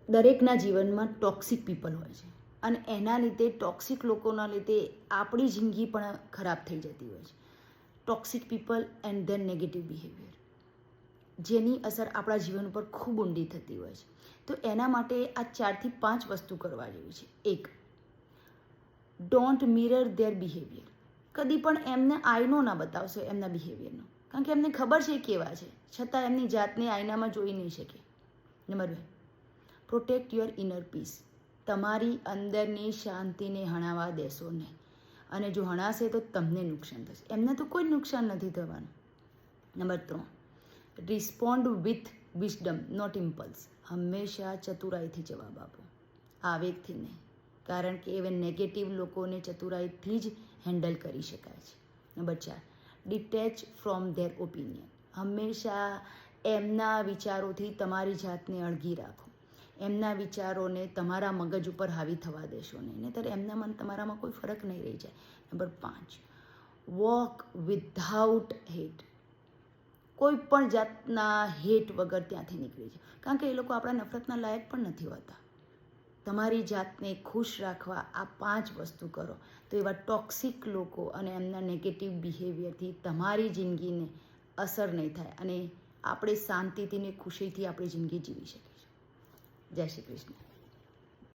દરેકના જીવનમાં toxic people હોય છે અને એના લીધે ટોક્સિક લોકોના લીધે આપણી જિંદગી પણ ખરાબ થઈ જતી હોય છે. Toxic people and there negative behaviour, જેની અસર આપણા જીવન ઉપર ખૂબ ઊંડી થતી હોય છે. તો એના માટે આ 4 થી 5 વસ્તુ કરવા જેવી છે. 1, ડોન્ટ મિરર ધેર બિહેવિયર. કદી પણ એમને આઈનો ના બતાવશો એમના બિહેવિયરનો, કારણ કે એમને ખબર છે કેવા છે, છતાં એમની જાતને આઈનામાં જોઈ નહીં શકે. Number 2, protect your inner peace. તમારી અંદરની શાંતિને હણાવવા દેશો નહીં, અને જો હણાશે તો તમને નુકસાન થશે, એમને તો કોઈ નુકસાન નથી થવાનું. Number 3, respond with wisdom not impulse. હંમેશા ચતુરાઈથી જવાબ આપો, આવેગથી નહીં, કારણ કે એવા નેગેટિવ લોકોને ચતુરાઈથી જ હેન્ડલ કરી શકાય છે. Number 4, detach from there opinion. હંમેશા એમના વિચારોથી તમારી જાતને અળગી રાખો, એમના વિચારોને તમારા મગજ ઉપર હાવી થવા દેશો નહીં, નહીંતર એમનામાં તમારામાં કોઈ ફરક નહીં રહી જાય. Number 5, walk without hate. કોઈ પણ જાતના હેટ વગર ત્યાંથી નીકળી જાય, કારણ કે એ લોકો આપણા નફરતના લાયક પણ નથી હોતા. તમારી જાતને ખુશ રાખવા આ 5 વસ્તુ કરો, તો એવા ટોક્સિક લોકો અને એમના નેગેટિવ બિહેવિયરથી તમારી જિંદગીને અસર નહીં થાય અને આપણે શાંતિથી ને ખુશીથી આપણી જિંદગી જીવી શકીશું. જય શ્રી કૃષ્ણ.